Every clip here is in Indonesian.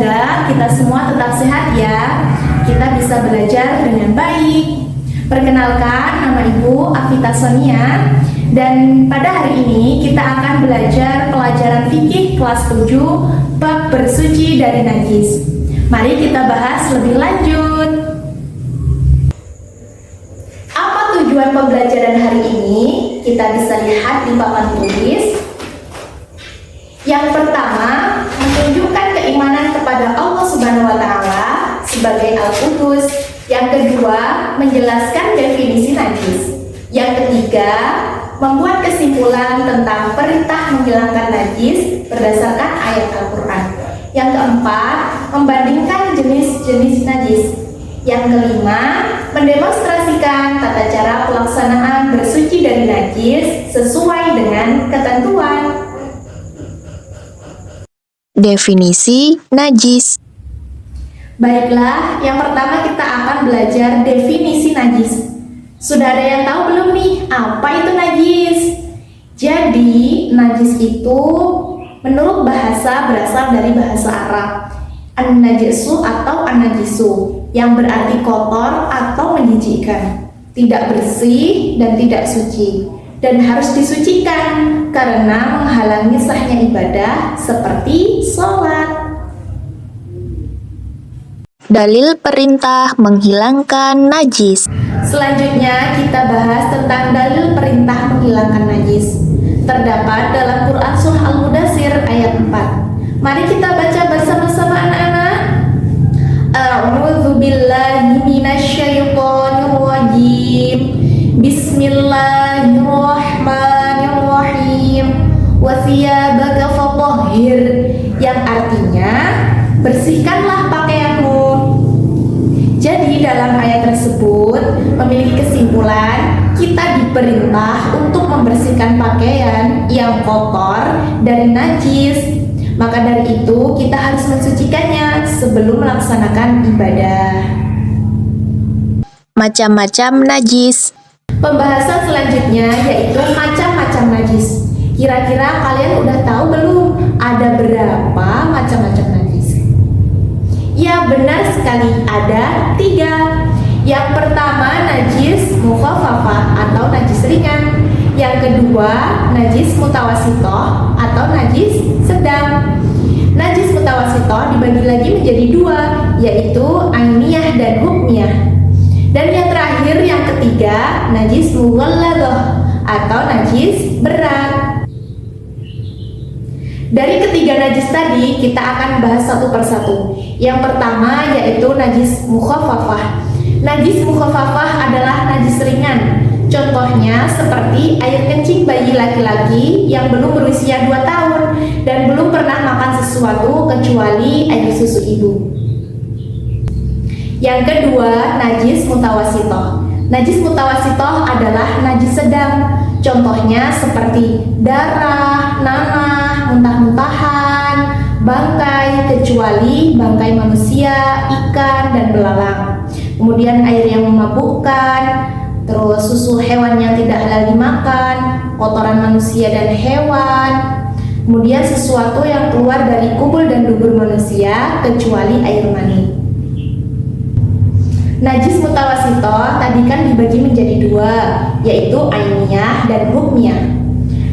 Semoga kita semua tetap sehat ya. Kita bisa belajar dengan baik. Perkenalkan, nama Ibu Afita Sonia. Dan pada hari ini kita akan belajar pelajaran fikih kelas 7 bab bersuci dari najis. Mari kita bahas lebih lanjut. Apa tujuan pembelajaran hari ini? Kita bisa lihat di papan tulis. Yang pertama, menunjukkan keimanan kepada Allah Subhanahu wa Ta'ala sebagai Al-Qudus. Yang kedua, menjelaskan definisi najis. Yang ketiga, membuat kesimpulan tentang perintah menghilangkan najis berdasarkan ayat Al-Quran. Yang keempat, membandingkan jenis-jenis najis. Yang kelima, mendemonstrasikan tata cara pelaksanaan bersuci dari najis sesuai dengan ketentuan. Definisi najis. Baiklah, yang pertama kita akan belajar definisi najis. Sudah ada yang tahu belum nih apa itu najis? Jadi, najis itu menurut bahasa berasal dari bahasa Arab. An-najisu atau an-najisu yang berarti kotor atau menjijikkan, tidak bersih dan tidak suci, dan harus disucikan karena menghalangi sahnya ibadah seperti sholat. Dalil perintah menghilangkan najis. Selanjutnya kita bahas tentang dalil perintah menghilangkan najis. Terdapat dalam Quran Surah Al-Mudaththir ayat 4. Mari kita baca bersama-sama anak-anak. A'udzu billahi minasyaitonir rajim. Bismillahirrahmanirrahim. Wa thiyabaka fatahhir, yang artinya bersihkanlah pakaianmu. Jadi dalam ayat tersebut memiliki kesimpulan kita diperintah untuk membersihkan pakaian yang kotor dari najis. Maka dari itu kita harus mensucikannya sebelum melaksanakan ibadah. Macam-macam najis. Pembahasan selanjutnya yaitu macam-macam najis. Kira-kira kalian udah tahu belum ada berapa macam-macam najis? Ya, benar sekali, ada 3. Yang pertama, najis mukhafafah atau najis ringan. Yang kedua, najis mutawasitoh atau najis sedang. Najis mutawasitoh dibagi lagi menjadi 2, yaitu ainiyah dan hukmiyah. Dan yang terakhir, yang ketiga, najis mughalladah atau najis berat. Dari ketiga najis tadi, kita akan bahas satu persatu. Yang pertama yaitu najis mukhafafah. Najis mukhafafah adalah najis ringan. Contohnya seperti air kencing bayi laki-laki yang belum berusia 2 tahun dan belum pernah makan sesuatu kecuali air susu ibu. Yang kedua, najis mutawasitoh. Najis mutawasitoh adalah najis sedang. Contohnya seperti darah, nanah, muntah-muntahan, bangkai kecuali bangkai manusia, ikan, dan belalang. Kemudian air yang memabukkan, terus susu hewan yang tidak halal dimakan, kotoran manusia dan hewan. Kemudian sesuatu yang keluar dari kubul dan dubur manusia kecuali air mani. Najis mutawasitoh tadi kan dibagi menjadi 2, yaitu ainiyah dan hukmiyah.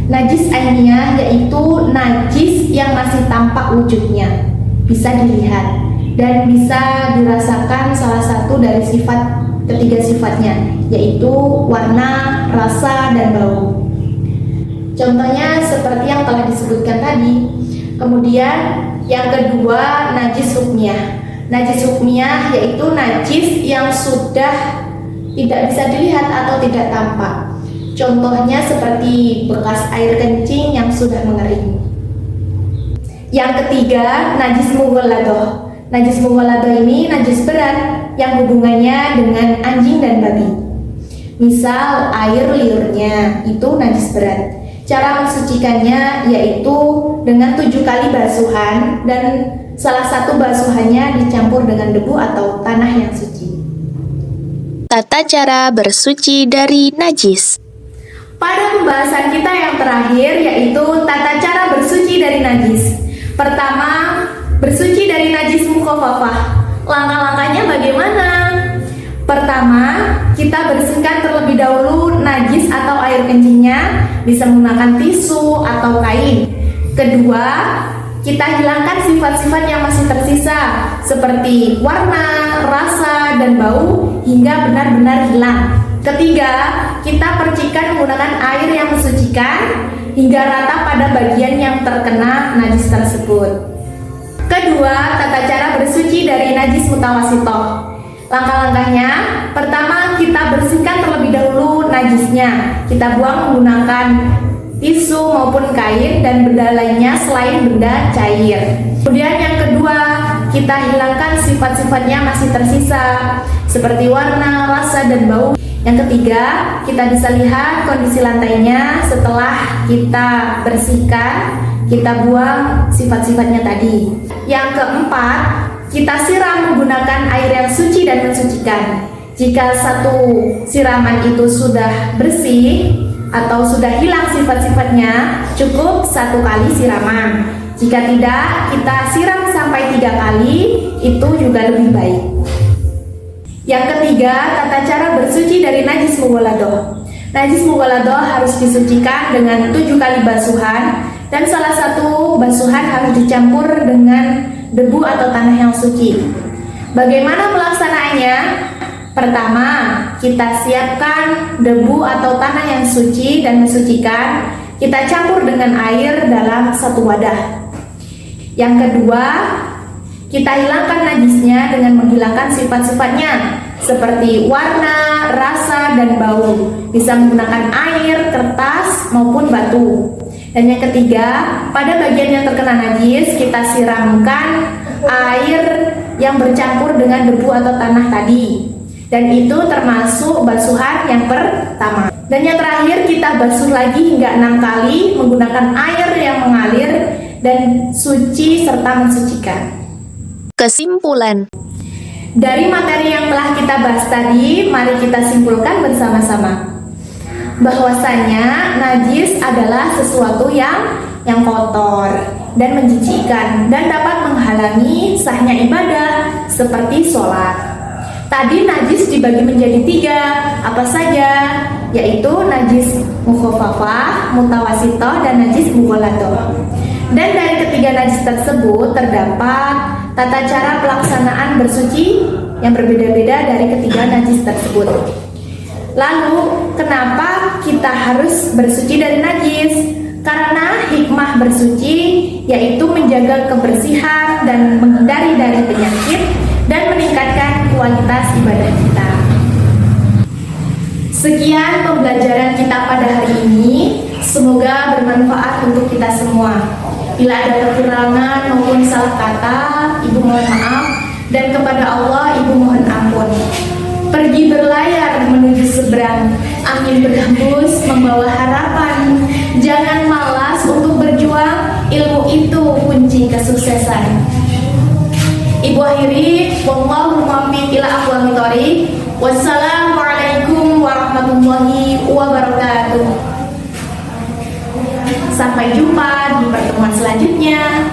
Najis ainiyah yaitu najis yang masih tampak wujudnya, bisa dilihat dan bisa dirasakan salah satu dari ketiga sifatnya, yaitu warna, rasa, dan bau. Contohnya seperti yang telah disebutkan tadi. Kemudian yang kedua, najis hukmiyah. Najis hukmiyah yaitu najis yang sudah tidak bisa dilihat atau tidak tampak. Contohnya seperti bekas air kencing yang sudah mengering. Yang ketiga, najis mughalladah. Najis mughalladah ini najis berat yang hubungannya dengan anjing dan babi. Misal air liurnya itu najis berat. Cara mensucikannya yaitu dengan 7 kali basuhan dan salah satu basuhannya dicampur dengan debu atau tanah yang suci. Tata cara bersuci dari najis. Pada pembahasan kita yang terakhir yaitu tata cara bersuci dari najis. Pertama, bersuci dari najis mukhafafah. Langkah-langkahnya bagaimana? Pertama, kita bersihkan terlebih dahulu najis atau air kencingnya, bisa menggunakan tisu atau kain. Kedua, kita hilangkan sifat-sifat yang masih tersisa seperti warna, rasa, dan bau hingga benar-benar hilang. Ketiga, kita percikan menggunakan air yang mensucikan hingga rata pada bagian yang terkena najis tersebut. Kedua, tata cara bersuci dari najis mutawasitoh. Langkah-langkahnya, pertama kita bersihkan terlebih dahulu najisnya. Kita buang menggunakan tisu maupun kain dan benda lainnya selain benda cair. Kemudian yang kedua, kita hilangkan sifat-sifatnya masih tersisa seperti warna, rasa, dan bau. Yang ketiga, kita bisa lihat kondisi lantainya setelah kita bersihkan, kita buang sifat-sifatnya tadi. Yang keempat, kita siram menggunakan air yang suci dan mensucikan. Jika satu siraman itu sudah bersih atau sudah hilang sifat-sifatnya, cukup 1 kali siraman. Jika tidak, kita siram sampai 3 kali, itu juga lebih baik. Yang ketiga, tata cara bersuci dari najis mughaladoh. Najis mughaladoh harus disucikan dengan 7 kali basuhan, dan salah satu basuhan harus dicampur dengan debu atau tanah yang suci. Bagaimana pelaksanaannya? Pertama, kita siapkan debu atau tanah yang suci dan mensucikan. Kita campur dengan air dalam satu wadah. Yang kedua, kita hilangkan najisnya dengan menghilangkan sifat-sifatnya seperti warna, rasa, dan bau. Bisa menggunakan air, kertas, maupun batu. Dan yang ketiga, pada bagian yang terkena najis, kita siramkan air yang bercampur dengan debu atau tanah tadi. Dan itu termasuk basuhan yang pertama. Dan yang terakhir, kita basuh lagi hingga 6 kali menggunakan air yang mengalir dan suci serta mensucikan. Kesimpulan. Dari materi yang telah kita bahas tadi, mari kita simpulkan bersama-sama bahwasanya najis adalah sesuatu yang kotor dan menjijikkan dan dapat menghalangi sahnya ibadah seperti sholat. Tadi najis dibagi menjadi 3, apa saja? Yaitu najis mukhafafah, mutawasitoh, dan najis mughaladoh. Dan dari ketiga najis tersebut terdapat tata cara pelaksanaan bersuci yang berbeda-beda dari ketiga najis tersebut. Lalu, kenapa kita harus bersuci dari najis? Karena hikmah bersuci yaitu menjaga kebersihan dan menghindari dari penyakit dan meningkatkan kualitas ibadah kita. Sekian pembelajaran kita pada hari ini. Semoga bermanfaat untuk kita semua. Bila ada kekurangan maupun salah kata, Ibu mohon maaf, dan kepada Allah Ibu mohon ampun. Pergi berlayar menuju seberang, angin berhembus membawa harapan. Jangan malas untuk berjuang, ilmu itu kunci kesuksesan. Ibu akhiri, wallahu muwaffiq ila aqwamit thoriq. Wassalamualaikum warahmatullahi wabarakatuh. Sampai jumpa di pertemuan selanjutnya.